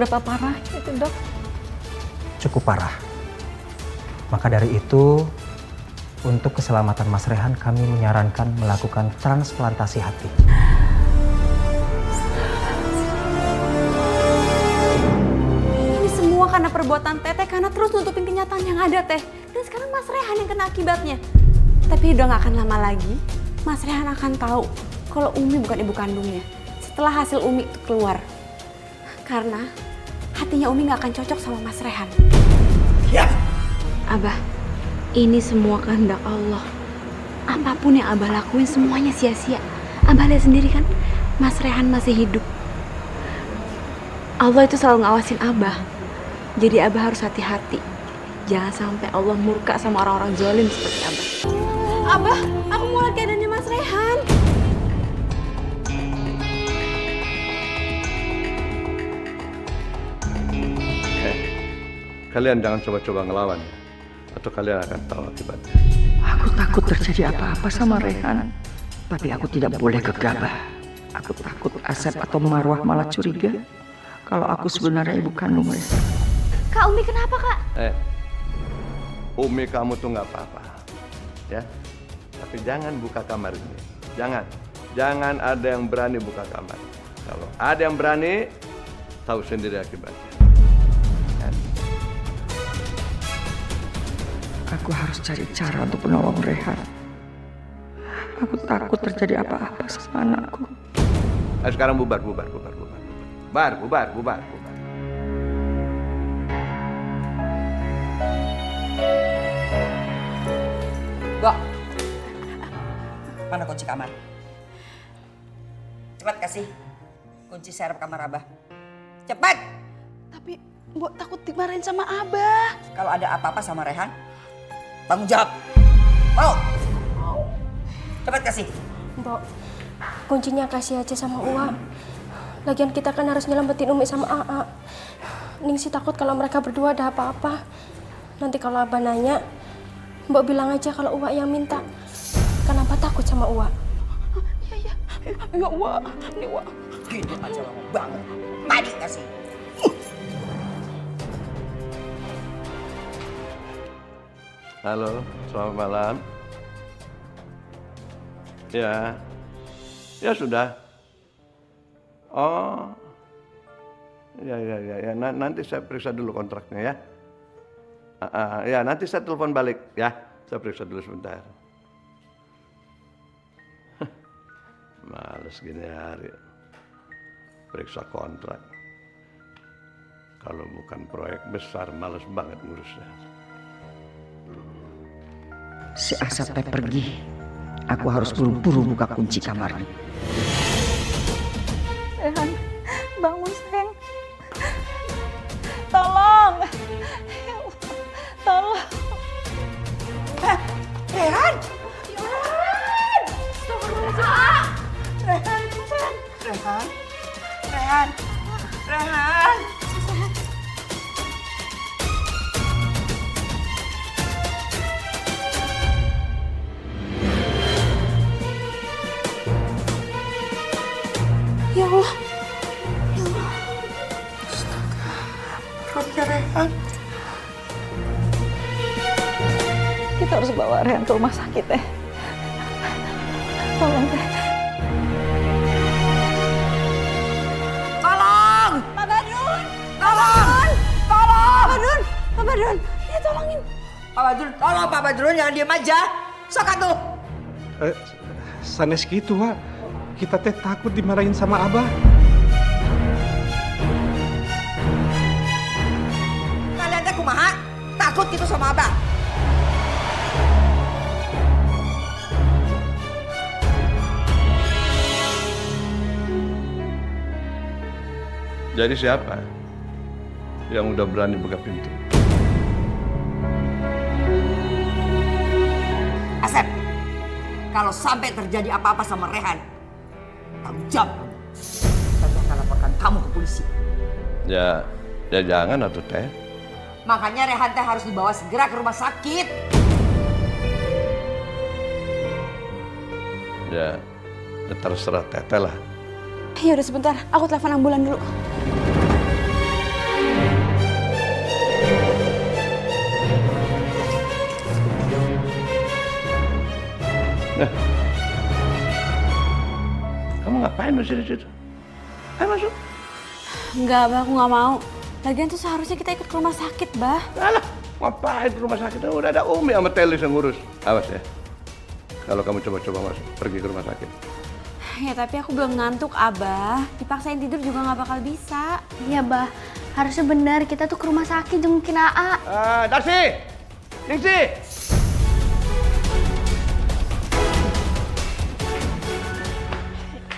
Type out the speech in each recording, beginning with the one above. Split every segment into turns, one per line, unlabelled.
seberapa parah itu, Dok?
Cukup parah. Maka dari itu, untuk keselamatan Mas Rehan, kami menyarankan melakukan transplantasi hati.
Ini semua karena perbuatan Teteh, karena terus nutupin kenyataan yang ada, Teh. Dan sekarang Mas Rehan yang kena akibatnya. Tapi udah gak akan lama lagi, Mas Rehan akan tahu kalau Umi bukan ibu kandungnya. Setelah hasil Umi itu keluar. Karena hatinya Umi gak akan cocok sama Mas Rehan.
Ya.
Abah, ini semua kehendak Allah. Apapun yang Abah lakuin semuanya sia-sia. Abah lihat sendiri kan, Mas Rehan masih hidup. Allah itu selalu ngawasin Abah. Jadi Abah harus hati-hati. Jangan sampai Allah murka sama orang-orang zalim seperti Abah. Abah, aku mau lihat keadaannya Mas Rehan.
Kalian jangan coba-coba ngelawan, atau kalian akan tahu akibatnya.
Aku takut terjadi apa-apa sama Rehan. Tapi aku tidak boleh gegabah. Aku takut Asep atau Marwah malah curiga kalau aku sebenarnya ibu kandung Rehan.
Kak, Umi kenapa, Kak?
Umi kamu tuh nggak apa-apa, ya. Tapi jangan buka kamar ini. Jangan ada yang berani buka kamar. Kalau ada yang berani, tahu sendiri akibatnya.
Aku harus cari cara untuk menolong Rehan. Aku takut terjadi apa-apa sama anakku.
Ayo sekarang bubar.
Mbak, mana kunci kamar? Cepat kasih kunci serep kamar Abah. Cepat!
Tapi Mbok takut dimarahin sama Abah.
Kalau ada apa-apa sama Rehan, tanggung jawab. Mau? Cepat kasih.
Mbok, kuncinya kasih aja sama Uwa. Lagian kita kan harus nyelamatin Umi sama Aa. Ningsi takut kalau mereka berdua ada apa-apa. Nanti kalau Abah nanya, Mbok bilang aja kalau Uwa yang minta. Kenapa takut sama Uwa?
Ya Uwa, ini Uwa.
Gitu aja lama banget. Tadi kasih.
Halo, selamat malam. Ya sudah. Oh, ya. Nanti saya periksa dulu kontraknya ya. Ya, nanti saya telepon balik ya. Saya periksa dulu sebentar. Males gini hari. Periksa kontrak. Kalau bukan proyek besar, males banget ngurusnya.
Si Asep pergi. Aku harus buru-buru buka kunci kamarnya.
Rehan, bangun sayang. Tolong. Tolong.
Rehan! Rehan!
Ya Allah.
Perutnya Rehan.
Kita harus bawa Rehan ke rumah sakit, Teh. Tolong, Teh.
Tolong!
Pak Badrun!
Tolong! Tolong!
Pak Badrun, ya tolongin.
Pak Badrun, tolong Pak Badrun, jangan diam aja. Sok atuh.
Sanes gitu, Wak. Kita teh takut dimarahin sama Abah.
Kalian teh kumaha? Takut gitu sama Abah?
Jadi siapa yang udah berani buka pintu?
Asep, kalau sampai terjadi apa-apa sama Rehan, tanggung jawab kamu. Saya akan laporkan kamu ke polisi.
Ya jangan atuh Teh.
Makanya Rehan teh harus dibawa segera ke rumah sakit.
Ya terserah Teteh lah.
Ya udah sebentar, aku telepon ambulan dulu.
masih di situ? Ayo masuk.
Enggak, Bah, aku nggak mau. Lagian tuh seharusnya kita ikut ke rumah sakit, Bah.
Alah, ngapain ke rumah sakit? Udah ada Umi sama Telis yang ngurus. Awas ya. Kalau kamu coba-coba masuk, pergi ke rumah sakit.
Ya tapi aku belum ngantuk, Abah. Dipaksain tidur juga nggak bakal bisa.
Iya, Bah. Harusnya benar kita tuh ke rumah sakit jengukin AA.
Darsi! Ningsi!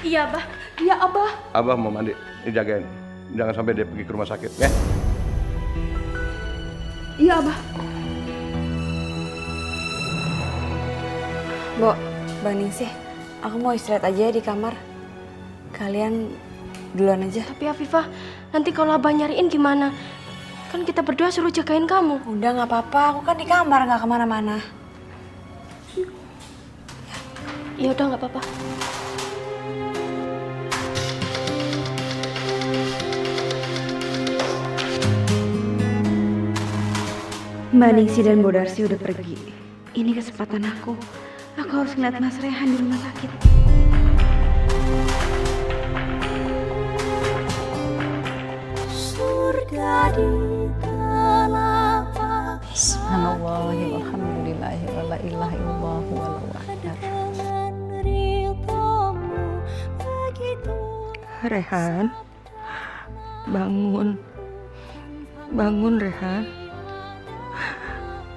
Iya, Abah. Iya, Abah.
Abah mau mandi, ini jagain. Jangan sampai dia pergi ke rumah sakit, ya?
Iya, Abah.
Bang Ningsih, aku mau istirahat aja ya di kamar. Kalian duluan aja.
Tapi Afifah, nanti kalau Abah nyariin gimana? Kan kita berdua suruh jagain kamu.
Udah nggak apa-apa, aku kan di kamar nggak kemana-mana.
Ya udah nggak apa-apa.
Mbak Ningsih dan Bu Darsi udah pergi. Ini kesempatan aku. Aku harus ngeliat Mas Rehan di rumah sakit. Surga di telapak
Subhanallah, walhamdulillahi, wa la ilaha illallah, wa la wahdar.
Rehan, bangun. Bangun, Rehan.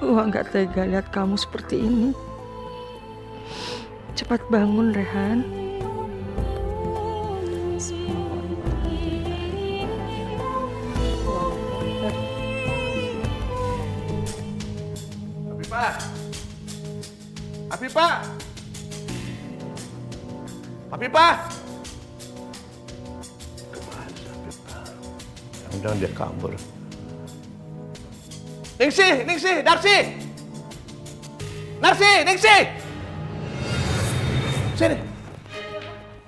Wah, nggak tega lihat kamu seperti ini. Cepat bangun, Rehan.
Afifah! Afifah! Afifah! Kemana sih Afifah? Jangan-jangan dia kabur. Ningsih, Darsi! Ningsih! Sini.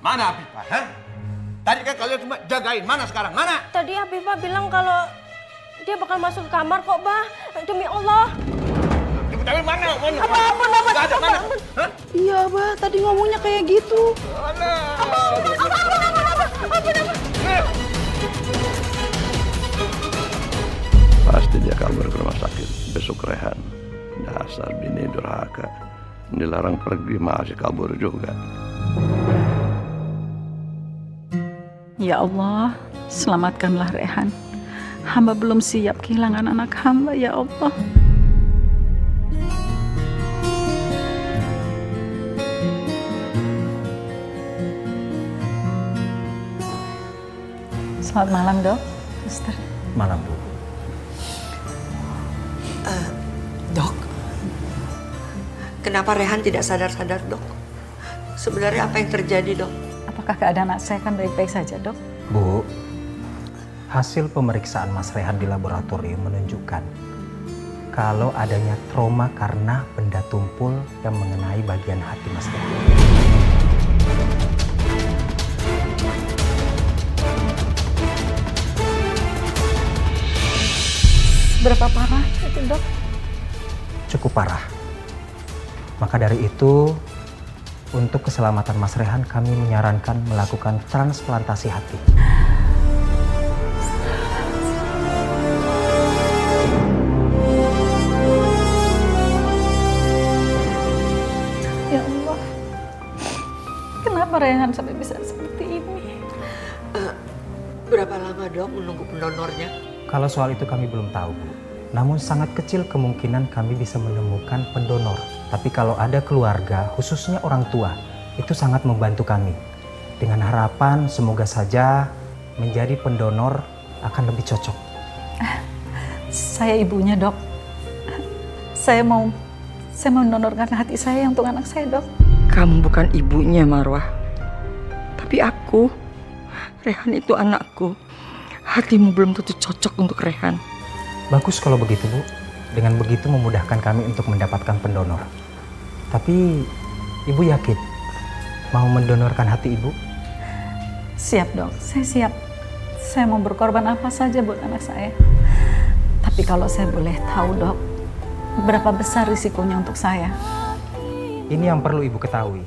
Mana Afifah? Hah? Tadi kan kalian cuma jagain. Mana sekarang? Mana?
Tadi Afifah bilang kalau dia bakal masuk ke kamar kok, Bah. Demi Allah.
Tapi mana?
Apa?
Gak ada, mana? Hah?
Iya, Bah, tadi ngomongnya kayak gitu.
Pasti dia kabur ke rumah sakit. Besok Rehan. Dasar bini durhaka. Dilarang pergi masih kabur juga.
Ya Allah, selamatkanlah Rehan. Hamba belum siap kehilangan anak hamba, ya Allah. Selamat malam, Dok. Suster.
Malam, Bu.
Dok, kenapa Rehan tidak sadar-sadar, Dok? Sebenarnya apa yang terjadi, Dok?
Apakah keadaan anak saya kan baik-baik saja, Dok?
Bu, hasil pemeriksaan Mas Rehan di laboratorium menunjukkan kalau adanya trauma karena benda tumpul yang mengenai bagian hati Mas Rehan.
Berapa parah itu, Dok?
Cukup parah. Maka dari itu, untuk keselamatan Mas Rehan, kami menyarankan melakukan transplantasi hati.
Ya Allah, kenapa Rehan sampai bisa seperti ini?
Berapa lama, Dok, menunggu pendonornya?
Kalau soal itu kami belum tahu, Bu. Namun sangat kecil kemungkinan kami bisa menemukan pendonor. Tapi kalau ada keluarga, khususnya orang tua, itu sangat membantu kami. Dengan harapan semoga saja menjadi pendonor akan lebih cocok.
Saya ibunya, Dok. Saya mau mendonorkan hati saya untuk anak saya, Dok.
Kamu bukan ibunya, Marwah. Tapi aku, Rehan itu anakku. Hatimu belum tentu cocok untuk Rehan.
Bagus kalau begitu, Bu. Dengan begitu memudahkan kami untuk mendapatkan pendonor. Tapi Ibu yakin mau mendonorkan hati Ibu?
Siap, Dok. Saya siap. Saya mau berkorban apa saja buat anak saya. Tapi kalau saya boleh tahu, Dok, berapa besar risikonya untuk saya?
Ini yang perlu Ibu ketahui.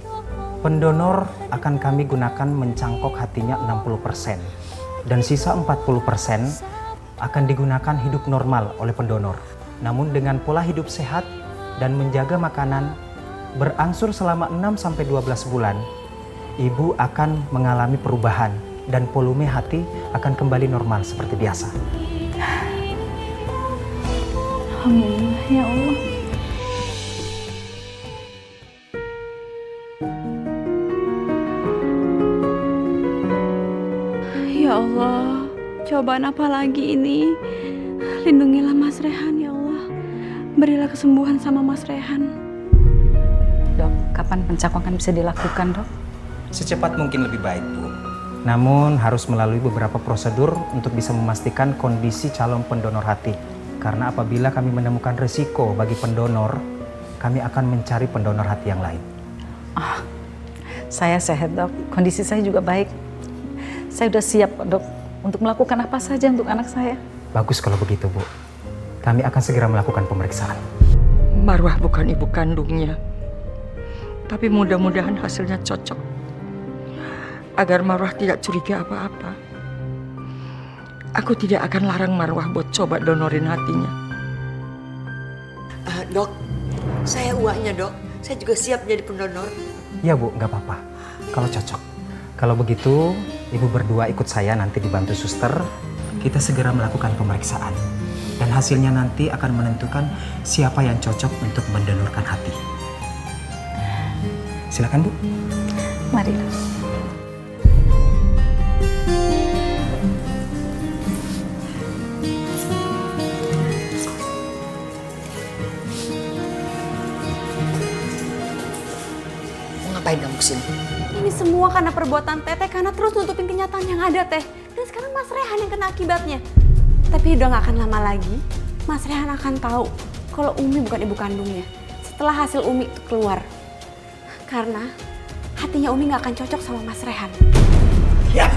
Pendonor akan kami gunakan mencangkok hatinya 60%. Dan sisa 40% akan digunakan hidup normal oleh pendonor. Namun dengan pola hidup sehat dan menjaga makanan berangsur selama 6-12 bulan, ibu akan mengalami perubahan dan volume hati akan kembali normal seperti biasa.
Alhamdulillah ya Allah.
Ya Allah, cobaan apa lagi ini? Lindungilah Mas Rehan ya Allah. Berilah kesembuhan sama Mas Rehan.
Dok, kapan pencangkokan bisa dilakukan, Dok?
Secepat mungkin lebih baik, Bu. Namun harus melalui beberapa prosedur untuk bisa memastikan kondisi calon pendonor hati. Karena apabila kami menemukan resiko bagi pendonor, kami akan mencari pendonor hati yang lain.
Saya sehat, Dok. Kondisi saya juga baik. Saya sudah siap, Dok, untuk melakukan apa saja untuk anak saya.
Bagus kalau begitu, Bu. Kami akan segera melakukan pemeriksaan.
Marwah bukan ibu kandungnya. Tapi mudah-mudahan hasilnya cocok. Agar Marwah tidak curiga apa-apa. Aku tidak akan larang Marwah buat coba donorin hatinya.
Dok, saya uaknya dok. Saya juga siap jadi pendonor.
Ya, Bu, nggak apa-apa. Kalau cocok. Kalau begitu, Ibu berdua ikut saya nanti dibantu suster. Kita segera melakukan pemeriksaan. Dan hasilnya nanti akan menentukan siapa yang cocok untuk mendonorkan hati. Silakan, Bu.
Mari.
Ngapain kamu kesini?
Ini semua karena perbuatan Teteh, karena terus nutupin kenyataan yang ada, Teh. Dan sekarang Mas Rehan yang kena akibatnya. Tapi udah gak akan lama lagi, Mas Rehan akan tahu kalau Umi bukan ibu kandungnya. Setelah hasil Umi itu keluar. Karena hatinya Umi gak akan cocok sama Mas Rehan.
Ya.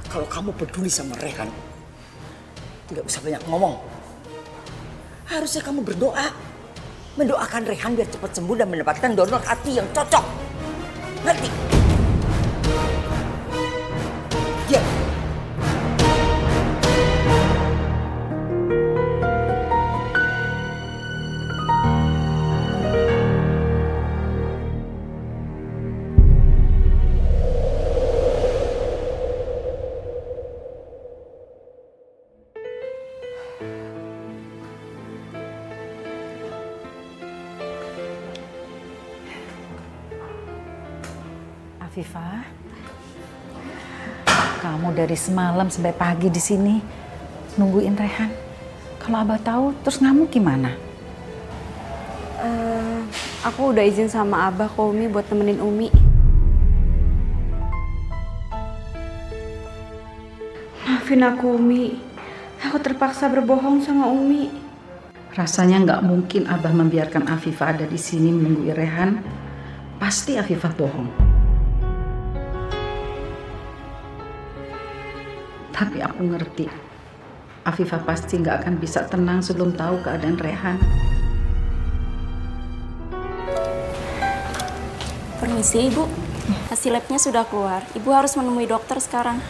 Kalau kamu peduli sama Rehan, tidak usah banyak ngomong. Harusnya kamu berdoa. Mendoakan Rehan biar cepat sembuh dan mendapatkan donor hati yang cocok. Ngerti? Ya.
Afifah, kamu dari semalam sampai pagi di sini nungguin Rehan. Kalau Abah tahu, terus kamu gimana?
Aku udah izin sama Abah ke Umi buat temenin Umi. Maafin aku, Umi. Aku terpaksa berbohong sama Umi.
Rasanya nggak mungkin Abah membiarkan Afifah ada di sini menunggu Rehan. Pasti Afifah bohong. Tapi aku ngerti, Afifah pasti nggak akan bisa tenang sebelum tahu keadaan Rehan.
Permisi Ibu, hasil labnya sudah keluar. Ibu harus menemui dokter sekarang.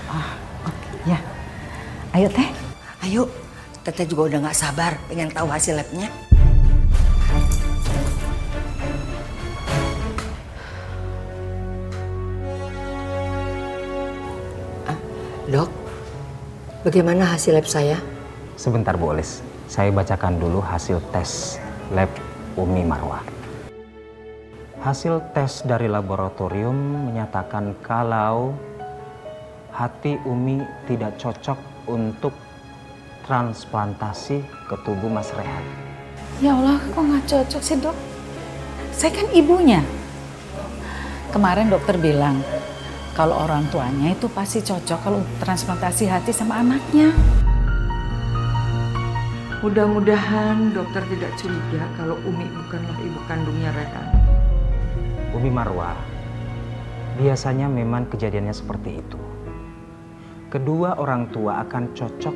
Oke, ya. Ayo Teh.
Ayo, Teteh juga udah gak sabar pengen tahu hasil labnya. Dok, bagaimana hasil lab saya?
Sebentar, Bu Olis. Saya bacakan dulu hasil tes lab Umi Marwah. Hasil tes dari laboratorium menyatakan kalau hati Umi tidak cocok untuk transplantasi ke tubuh Mas Rehan.
Ya Allah, kok nggak cocok sih dok? Saya kan ibunya. Kemarin dokter bilang kalau orang tuanya itu pasti cocok kalau transplantasi hati sama anaknya.
Mudah-mudahan dokter tidak curiga kalau Umi bukanlah ibu kandungnya Rehan.
Umi Marwah, biasanya memang kejadiannya seperti itu. Kedua orang tua akan cocok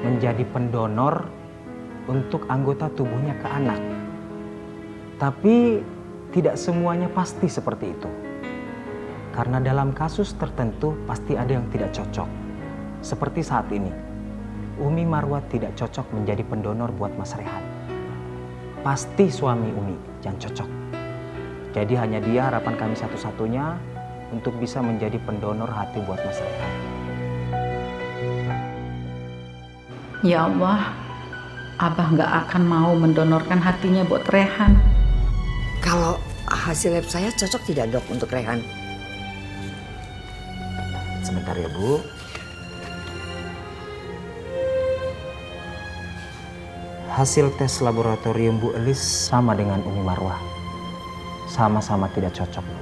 menjadi pendonor untuk anggota tubuhnya ke anak. Tapi tidak semuanya pasti seperti itu. Karena dalam kasus tertentu pasti ada yang tidak cocok. Seperti saat ini, Umi Marwah tidak cocok menjadi pendonor buat Mas Rehan. Pasti suami Umi yang cocok. Jadi hanya dia harapan kami satu-satunya untuk bisa menjadi pendonor hati buat Mas Rehan.
Ya Allah, Abah nggak akan mau mendonorkan hatinya buat Rehan.
Kalau hasil lab saya cocok tidak dok untuk Rehan?
Sebentar ya Bu. Hasil tes laboratorium Bu Elis sama dengan Umi Marwah. Sama-sama tidak cocok Bu.